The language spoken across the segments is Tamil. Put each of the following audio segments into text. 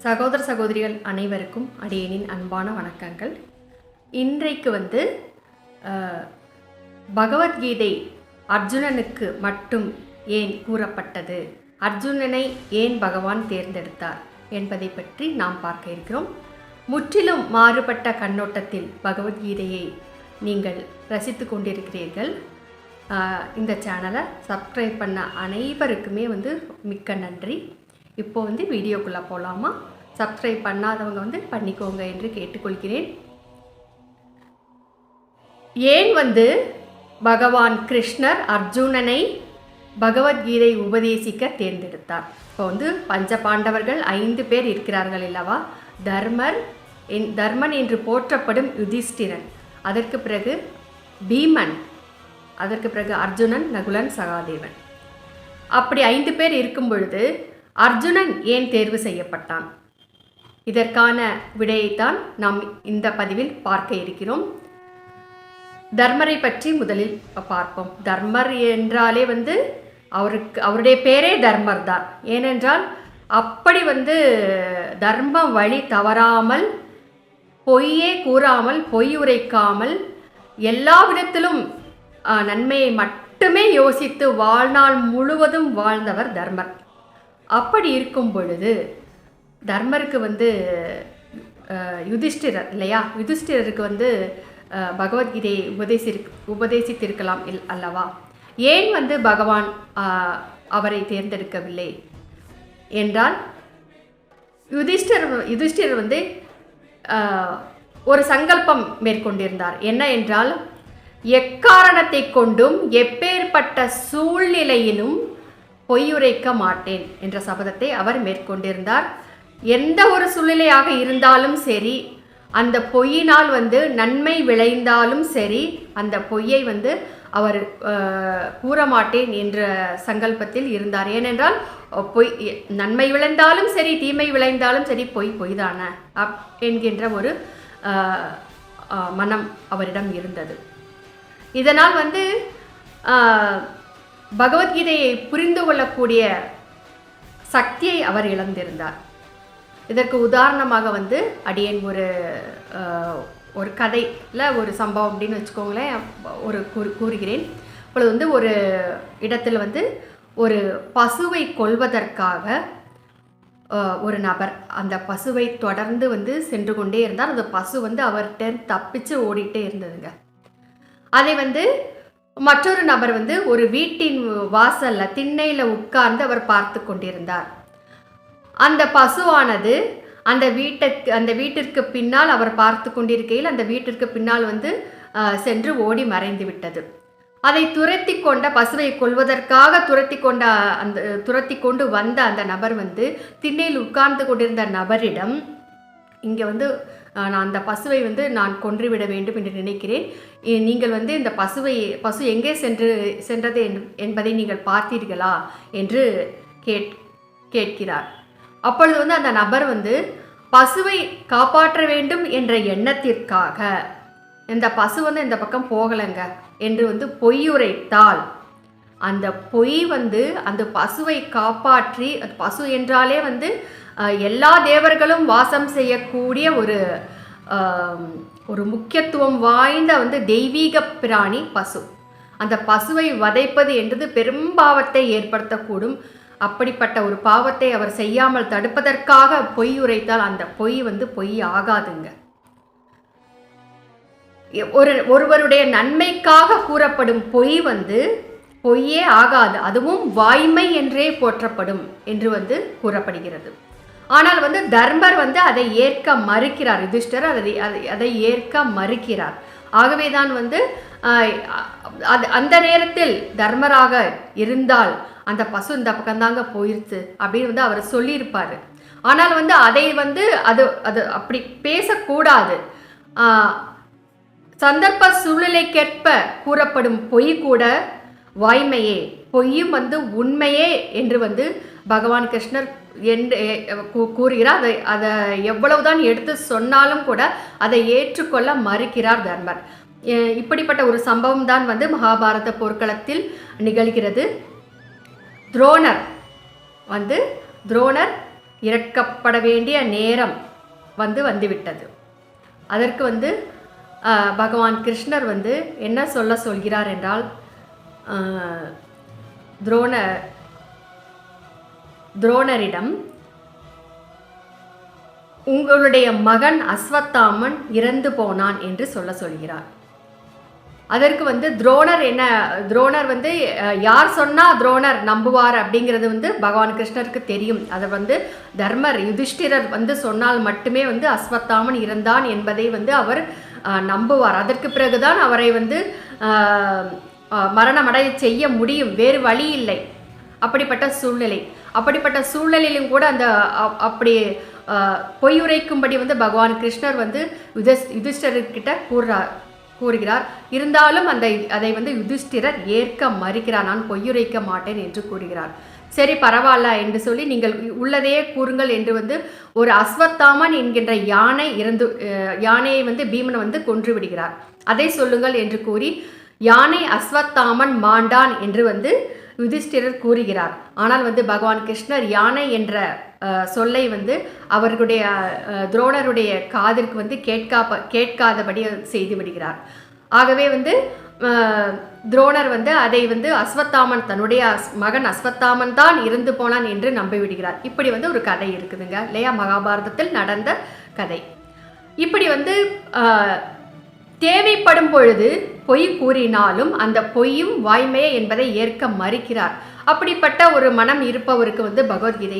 சகோதர சகோதரிகள் அனைவருக்கும் அடியேனின் அன்பான வணக்கங்கள். இன்றைக்கு பகவத்கீதை அர்ஜுனனுக்கு மட்டும் ஏன் கூறப்பட்டது, அர்ஜுனனை ஏன் பகவான் தேர்ந்தெடுத்தார் என்பதை பற்றி நாம் பார்க்க இருக்கிறோம். முற்றிலும் மாறுபட்ட கண்ணோட்டத்தில் பகவத்கீதையை நீங்கள் ரசித்து கொண்டிருக்கிறீர்கள். இந்த சேனலை சப்ஸ்கிரைப் பண்ண அனைவருக்குமே மிக்க நன்றி. இப்போது வீடியோக்குள்ளே போகலாமா? சப்ஸ்கிரைப் பண்ணாதவங்க பண்ணிக்கோங்க என்று கேட்டுக்கொள்கிறேன். ஏன் பகவான் கிருஷ்ணர் அர்ஜுனனை பகவத்கீதை உபதேசிக்க தேர்ந்தெடுத்தார்? இப்போ பஞ்ச பாண்டவர்கள் 5 பேர் இருக்கிறார்கள் அல்லவா? தர்மன் என்று போற்றப்படும் யுதிஷ்டிரன், அதற்கு பிறகு பீமன், அதற்கு பிறகு அர்ஜுனன், நகுலன், சகாதேவன். அப்படி 5 பேர் இருக்கும் பொழுது அர்ஜுனன் ஏன் தேர்வு செய்யப்பட்டான்? இதற்கான விடையைத்தான் நாம் இந்த பதிவில் பார்க்க இருக்கிறோம். தர்மரை பற்றி முதலில் பார்ப்போம். தர்மர் என்றாலே அவருடைய பேரே தர்மர் தான். ஏனென்றால் அப்படி தர்ம வழி தவறாமல், பொய்யே கூறாமல், பொய் உரைக்காமல், எல்லா விதத்திலும் நன்மையை மட்டுமே யோசித்து வாழ்நாள் முழுவதும் வாழ்ந்தவர் தர்மர். அப்படி இருக்கும் பொழுது தர்மருக்கு யுதிஷ்டிரர் இல்லையா, யுதிஷ்டிரருக்கு பகவத்கீதையை உபதேசித்திருக்கலாம் அல்லவா? ஏன் பகவான் அவரை தேர்ந்தெடுக்கவில்லை என்றால், யுதிஷ்டிரர் ஒரு சங்கல்பம் மேற்கொண்டிருந்தார். என்ன என்றால், எக்காரணத்தை கொண்டும் எப்பேற்பட்ட சூழ்நிலையிலும் பொய்யுரைக்க மாட்டேன் என்ற சபதத்தை அவர் மேற்கொண்டிருந்தார். எந்த ஒரு சூழ்நிலையாக இருந்தாலும் சரி, அந்த பொய்யினால் நன்மை விளைந்தாலும் சரி, அந்த பொய்யை அவர் கூற மாட்டேன் என்ற சங்கல்பத்தில் இருந்தார். ஏனென்றால் நன்மை விளைந்தாலும் சரி, தீமை விளைந்தாலும் சரி, பொய் தானே என்கின்ற ஒரு மனம் அவரிடம் இருந்தது. இதனால் பகவத்கீதையை புரிந்து கொள்ளக்கூடிய சக்தியை அவர் இழந்திருந்தார். இதற்கு உதாரணமாக அடியேன் ஒரு கதையில் ஒரு சம்பவம் அப்படின்னு வச்சுக்கோங்களேன், கூறுகிறேன். இப்பொழுது ஒரு இடத்துல ஒரு பசுவை கொல்வதற்காக ஒரு நபர் அந்த பசுவை தொடர்ந்து சென்று கொண்டே இருந்தார். அந்த பசு அவர்கிட்ட தப்பிச்சு ஓடிட்டே இருந்ததுங்க. அதை மற்றொரு நபர் ஒரு வீட்டின் வாசல்ல திண்ணையில் உட்கார்ந்து அவர் பார்த்து கொண்டிருந்தார். அந்த பசுவானது அந்த வீட்டிற்கு பின்னால் அவர் பார்த்து கொண்டிருக்கையில் அந்த வீட்டிற்கு பின்னால் சென்று ஓடி மறைந்து விட்டது. அதை பசுவை கொல்வதற்காக துரத்தி கொண்டு வந்த அந்த நபர் திண்ணையில் உட்கார்ந்து கொண்டிருந்த நபரிடம், இங்கே நான் அந்த பசுவை நான் கொன்றுவிட வேண்டும் என்று நினைக்கிறேன், நீங்கள் இந்த பசு எங்கே சென்றது என்பதை நீங்கள் பார்த்தீர்களா என்று கேட்கிறார். அப்பொழுது அந்த நபர் பசுவை காப்பாற்ற வேண்டும் என்ற எண்ணத்திற்காக, இந்த பசு இந்த பக்கம் போகலைங்க என்று பொய்யுரைத்தால், அந்த பொய் அந்த பசுவை காப்பாற்றி, அந்த பசு என்றாலே எல்லா தேவர்களும் வாசம் செய்யக்கூடிய ஒரு முக்கியத்துவம் வாய்ந்த தெய்வீக பிராணி பசு. அந்த பசுவை வதைப்பது என்றது பெரும் பாவத்தை ஏற்படுத்தக்கூடும். அப்படிப்பட்ட ஒரு பாவத்தை அவர் செய்யாமல் தடுப்பதற்காக பொய் உரைத்தால் அந்த பொய் பொய் ஆகாதுங்க. ஒருவருடைய நன்மைக்காக கூறப்படும் பொய் பொய்யே ஆகாது. அதுவும் வாய்மை என்றே போற்றப்படும் என்று கூறப்படுகிறது. ஆனால் தர்மர் அதை ஏற்க மறுக்கிறார். யுதிஷ்டர் அதை ஏற்க மறுக்கிறார். ஆகவேதான் அந்த நேரத்தில் தர்மராக இருந்தால் அந்த பசு இந்த பக்கம்தாங்க போயிருச்சு அப்படின்னு அவர் சொல்லியிருப்பார். ஆனால் அதை அது அப்படி பேசக்கூடாது. சந்தர்ப்ப சூழ்நிலைக்கேற்ப கூறப்படும் பொய் கூட வாய்மையே, பொய்யும் உண்மையே என்று பகவான் கிருஷ்ணர் கூறுகிறார். அதை எவ்வளவுதான் எடுத்து சொன்னாலும் கூட அதை ஏற்றுக்கொள்ள மறுக்கிறார் தர்மர். இப்படிப்பட்ட ஒரு சம்பவம் தான் மகாபாரத போர்க்களத்தில் நிகழ்கிறது. துரோணர் இறக்கப்பட வேண்டிய நேரம் வந்துவிட்டது. அதற்கு பகவான் கிருஷ்ணர் என்ன சொல்கிறார் என்றால், துரோணரிடம் உங்களுடைய மகன் அஸ்வத்தாமன் இறந்து போனான் என்று சொல்கிறார். அதற்கு துரோணர் யார் சொன்னா துரோணர் நம்புவார் அப்படிங்கிறது பகவான் கிருஷ்ணருக்கு தெரியும். அதை தர்மர் யுதிஷ்டிரர் சொன்னால் மட்டுமே அஸ்வத்தாமன் இறந்தான் என்பதை அவர் நம்புவார். அதற்கு பிறகுதான் அவரை மரணமடைய செய்ய முடியும், வேறு வழி இல்லை. அப்படிப்பட்ட சூழ்நிலையிலும் கூட அப்படி பொய்யுரைக்கும்படி பகவான் கிருஷ்ணர் யுதிஷ்டிரர்கிட்ட கூறுகிறார். இருந்தாலும் அதை யுதிஷ்டிரர் ஏற்க மறுக்கிறார். நான் பொய்யுரைக்க மாட்டேன் என்று கூறுகிறார். சரி, பரவாயில்ல என்று சொல்லி நீங்கள் உள்ளதையே கூறுங்கள் என்று ஒரு அஸ்வத்தாமன் என்கின்ற யானையை பீமன் கொன்று விடுகிறார். அதை சொல்லுங்கள் என்று கூறி யானை அஸ்வத்தாமன் மாண்டான் என்று யுதிஷ்டிரர் கூறுகிறார். ஆனால் பகவான் கிருஷ்ணர் யானை என்ற சொல்லை அவர்களுடைய துரோணருடைய காதிற்கு கேட்காதபடி செய்து விடுகிறார். ஆகவே துரோணர் அதை அஸ்வத்தாமன் தன்னுடைய மகன் அஸ்வத்தாமன் தான் இறந்து போனான் என்று நம்பிவிடுகிறார். இப்படி ஒரு கதை இருக்குதுங்க இல்லையா, மகாபாரதத்தில் நடந்த கதை. இப்படி தேவைப்படும் பொழுது பொய் கூறினாலும் அந்த பொய்யும் வாய்மையே என்பதை ஏற்க மறுக்கிறார். அப்படிப்பட்ட ஒரு மனம் இருப்பவருக்கு பகவத்கீதை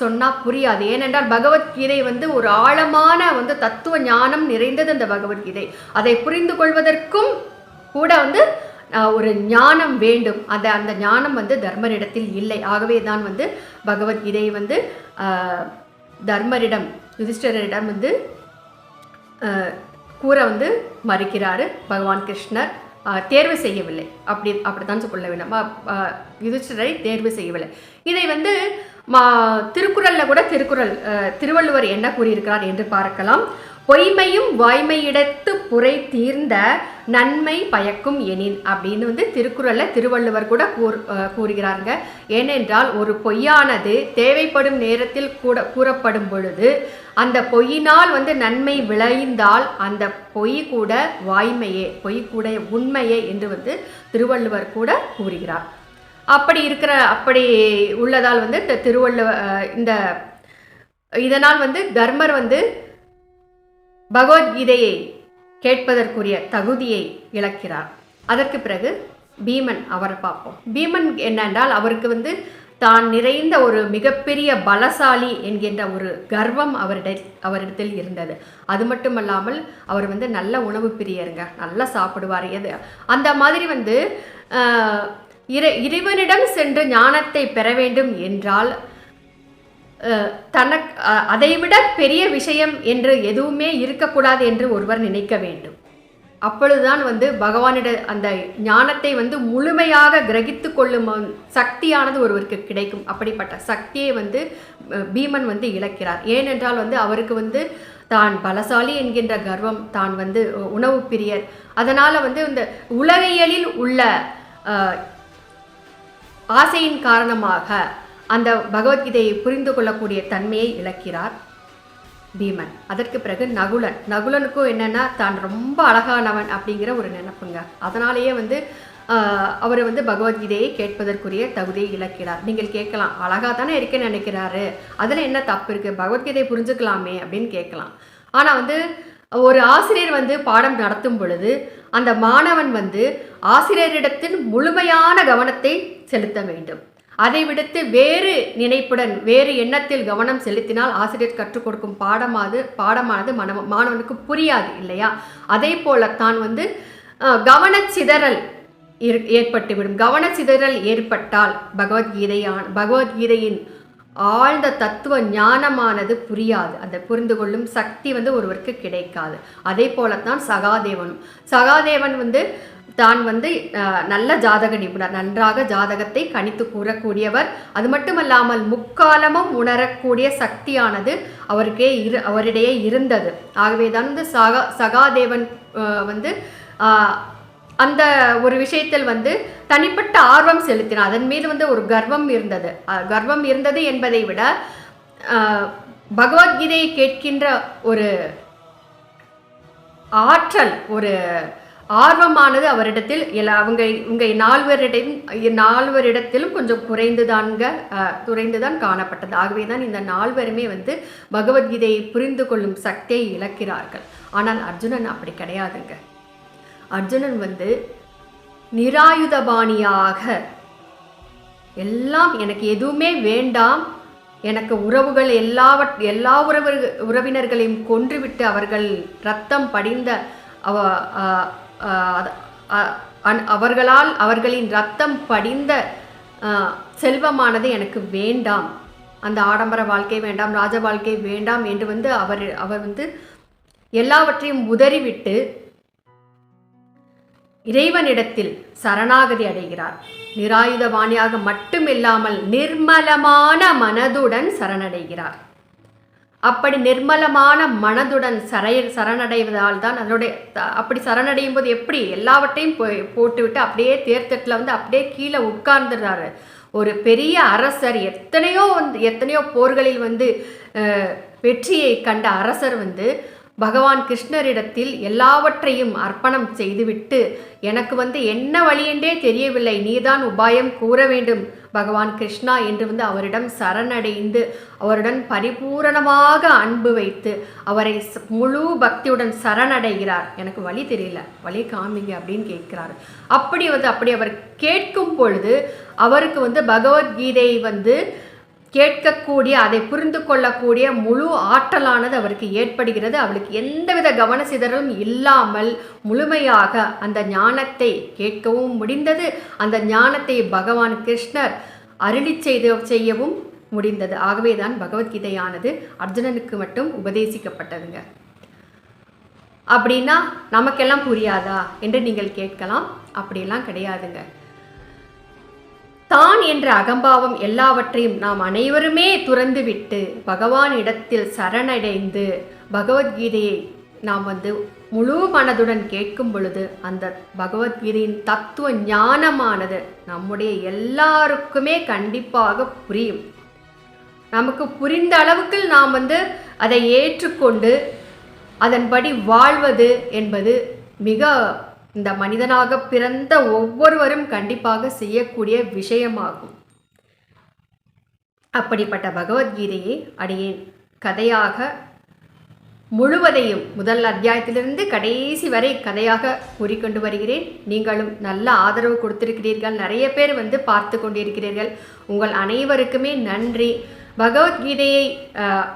சொன்னா புரியாது. ஏனென்றால் பகவத்கீதை ஒரு ஆழமான தத்துவ ஞானம் நிறைந்தது அந்த பகவத்கீதை. அதை புரிந்து கொள்வதற்கும் கூட ஒரு ஞானம் வேண்டும். அந்த ஞானம் தர்மரிடத்தில் இல்லை. ஆகவே தான் பகவத்கீதை தர்மரிடம் யுதிஷ்டிரரிடம் கூற மறுக்கிறாரு பகவான் கிருஷ்ணர். தேர்வு செய்யவில்லை, அப்படித்தான் சொல்ல வேண்டும். யுதிஷ்டிரரை தேர்வு செய்யவில்லை. இதை திருக்குறள்ல கூட திருவள்ளுவர் என்ன கூறியிருக்கிறார் என்று பார்க்கலாம். பொய்மையும் வாய்மையிடத்து புரை தீர்ந்த நன்மை பயக்கும் எனின் அப்படின்னு திருக்குறள்ல திருவள்ளுவர் கூட கூறுகிறாருங்க. ஏனென்றால் ஒரு பொய்யானது தேவைப்படும் நேரத்தில் கூறப்படும் பொழுது அந்த பொய்யினால் நன்மை விளைந்தால் அந்த பொய் கூட வாய்மையே, பொய் கூட உண்மையே என்று திருவள்ளுவர் கூட கூறுகிறார். அப்படி உள்ளதால் திருவள்ளுவர் இதனால் தர்மர் பகவத்கீதையை கேட்பதற்குரிய தகுதியை இழக்கிறார். அதற்கு பிறகு பீமன் அவரை பார்ப்போம். பீமன் என்னென்றால் அவருக்கு தான் நிறைந்த ஒரு மிகப்பெரிய பலசாலி என்கின்ற ஒரு கர்வம் அவரிடத்தில் இருந்தது. அது மட்டுமல்லாமல் அவர் நல்ல உணவு பிரியருங்க, நல்லா சாப்பிடுவார். அந்த மாதிரி இறைவனிடம் சென்று ஞானத்தை பெற வேண்டும் என்றால் அதைவிட பெரிய விஷயம் என்று எதுவுமே இருக்கக்கூடாது என்று ஒருவர் நினைக்க வேண்டும். அப்பொழுதுதான் பகவானிட அந்த ஞானத்தை முழுமையாக கிரகித்து கொள்ளும் சக்தியானது ஒருவருக்கு கிடைக்கும். அப்படிப்பட்ட சக்தியை பீமன் இழக்கிறார். ஏனென்றால் அவருக்கு தான் பலசாலி என்கின்ற கர்வம், தான் உணவு பிரியர், அதனால் இந்த உலகியலில் உள்ள ஆசையின் காரணமாக அந்த பகவத்கீதையை புரிந்து கொள்ளக்கூடிய தன்மையை இழக்கிறார் பீமன். அதற்கு பிறகு நகுலனுக்கும் என்னென்னா தான் ரொம்ப அழகானவன் அப்படிங்கிற ஒரு நினைப்புங்க. அதனாலேயே அவர் பகவத்கீதையை கேட்பதற்குரிய தகுதியை இழக்கிறார். நீங்கள் கேட்கலாம், அழகாக தானே இருக்கேன்னு நினைக்கிறாரு, அதில் என்ன தப்பு இருக்குது, பகவத்கீதையை புரிஞ்சுக்கலாமே அப்படின்னு கேட்கலாம். ஆனால் ஒரு ஆசிரியர் பாடம் நடத்தும் பொழுது அந்த மாணவன் ஆசிரியரிடத்தில் முழுமையான கவனத்தை செலுத்த வேண்டும். அதை விடுத்து வேறு நினைப்புடன் வேறு எண்ணத்தில் கவனம் செலுத்தினால் ஆசிரியர் கற்றுக் கொடுக்கும் பாடமானது மாணவனுக்கு புரியாது இல்லையா? அதே போலத்தான் கவனச்சிதறல் ஏற்பட்டுவிடும். கவனச்சிதறல் ஏற்பட்டால் பகவத்கீதையின் ஆழ்ந்த தத்துவ ஞானமானது புரியாது. அந்த புரிந்து கொள்ளும் சக்தி ஒருவருக்கு கிடைக்காது. அதே போலத்தான் சகாதேவன் தான் நல்ல ஜாதக நிபுணர், நன்றாக ஜாதகத்தை கணித்து கூறக்கூடியவர். அது மட்டுமல்லாமல் முக்காலமும் உணரக்கூடிய சக்தியானது அவரிடையே இருந்தது. ஆகவே தான் சகாதேவன் அந்த ஒரு விஷயத்தில் தனிப்பட்ட ஆர்வம் செலுத்தினார். அதன் மீது ஒரு கர்வம் இருந்தது என்பதை விட பகவத்கீதையை கேட்கின்ற ஒரு ஆற்றல், ஒரு ஆர்வமானது அவரிடத்தில் இவங்க நால்வரிடத்திலும் கொஞ்சம் குறைந்துதான் காணப்பட்டது. ஆகவே தான் இந்த நால்வருமே பகவத்கீதையை புரிந்து கொள்ளும் சக்தியை இழக்கிறார்கள். ஆனால் அர்ஜுனன் அப்படி கிடையாதுங்க. அர்ஜுனன் நிராயுதபாணியாக எல்லாம் எனக்கு எதுவுமே வேண்டாம், எனக்கு உறவுகள் எல்லா உறவினர்களையும் கொன்றுவிட்டு அவர்கள் ரத்தம் படிந்த அவர்களின் ரத்தம் படிந்த செல்வமானது எனக்கு வேண்டாம், அந்த ஆடம்பர வாழ்க்கை வேண்டாம், ராஜ வாழ்க்கை வேண்டாம் என்று அவர் எல்லாவற்றையும் உதறிவிட்டு இறைவனிடத்தில் சரணாகதி அடைகிறார். நிராயுதபாணியாக மட்டுமில்லாமல் நிர்மலமான மனதுடன் சரணடைகிறார். அப்படி நிர்மலமான மனதுடன் சரணடைவதால் தான் அப்படி சரணடையும் போது எப்படி எல்லாவற்றையும் போட்டுவிட்டு அப்படியே தேர்தட்டில் அப்படியே கீழே உட்கார்ந்துடுறாரு. ஒரு பெரிய அரசர், எத்தனையோ போர்களில் வெற்றியை கண்ட அரசர் பகவான் கிருஷ்ணரிடத்தில் எல்லாவற்றையும் அர்ப்பணம் செய்துவிட்டு, எனக்கு என்ன வழியென்றே தெரியவில்லை, நீதான் உபாயம் கூற வேண்டும் பகவான் கிருஷ்ணா என்று அவரிடம் சரணடைந்து அவருடன் பரிபூரணமாக அன்பு வைத்து அவரை முழு பக்தியுடன் சரணடைகிறார். எனக்கு வழி தெரியல, வழி காமிங்க அப்படின்னு கேட்கிறார். அப்படி அவர் கேட்கும் பொழுது அவருக்கு பகவத்கீதை கேட்கக்கூடிய, அதை புரிந்து கொள்ளக்கூடிய முழு ஆற்றலானது அவருக்கு ஏற்படுகிறது. அவளுக்கு எந்தவித கவனசிதறலும் இல்லாமல் முழுமையாக அந்த ஞானத்தை கேட்கவும் முடிந்தது. அந்த ஞானத்தை பகவான் கிருஷ்ணர் அருளி செய்யவும் முடிந்தது. ஆகவே தான் பகவத்கீதையானது அர்ஜுனனுக்கு மட்டும் உபதேசிக்கப்பட்டதுங்க. அப்படின்னா நமக்கெல்லாம் புரியாதா என்று நீங்கள் கேட்கலாம். அப்படியெல்லாம் கிடையாதுங்க. தான் என்ற அகம்பாவம் எல்லாவற்றையும் நாம் அனைவருமே துறந்துவிட்டு பகவானிடத்தில் சரணடைந்து பகவத்கீதையை நாம் முழு மனதுடன் கேட்கும் பொழுது அந்த பகவத்கீதையின் தத்துவ ஞானமானது நம்முடைய எல்லாருக்குமே கண்டிப்பாக புரியும். நமக்கு புரிந்த அளவுக்கு நாம் அதை ஏற்றுக்கொண்டு அதன்படி வாழ்வது என்பது மிக இந்த மனிதனாக பிறந்த ஒவ்வொருவரும் கண்டிப்பாக செய்யக்கூடிய விஷயமாகும். அப்படிப்பட்ட பகவத்கீதையை அடியேன் கதையாக முழுவதையும் முதல் அத்தியாயத்திலிருந்து கடைசி வரை கதையாக கூறிக்கொண்டு வருகிறேன். நீங்களும் நல்ல ஆதரவு கொடுத்திருக்கிறீர்கள். நிறைய பேர் பார்த்து கொண்டிருக்கிறீர்கள். உங்கள் அனைவருக்குமே நன்றி. பகவத்கீதையை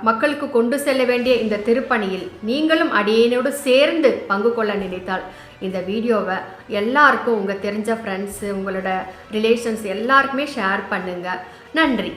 மக்களுக்கு கொண்டு செல்ல வேண்டிய இந்த திருப்பணியில் நீங்களும் அடியேனோடு சேர்ந்து பங்கு கொள்ள நினைத்தால் இந்த வீடியோவை எல்லாருக்கும், உங்கள் தெரிஞ்ச ஃப்ரெண்ட்ஸு, உங்களோட ரிலேஷன்ஸ் எல்லாருக்குமே ஷேர் பண்ணுங்கள். நன்றி.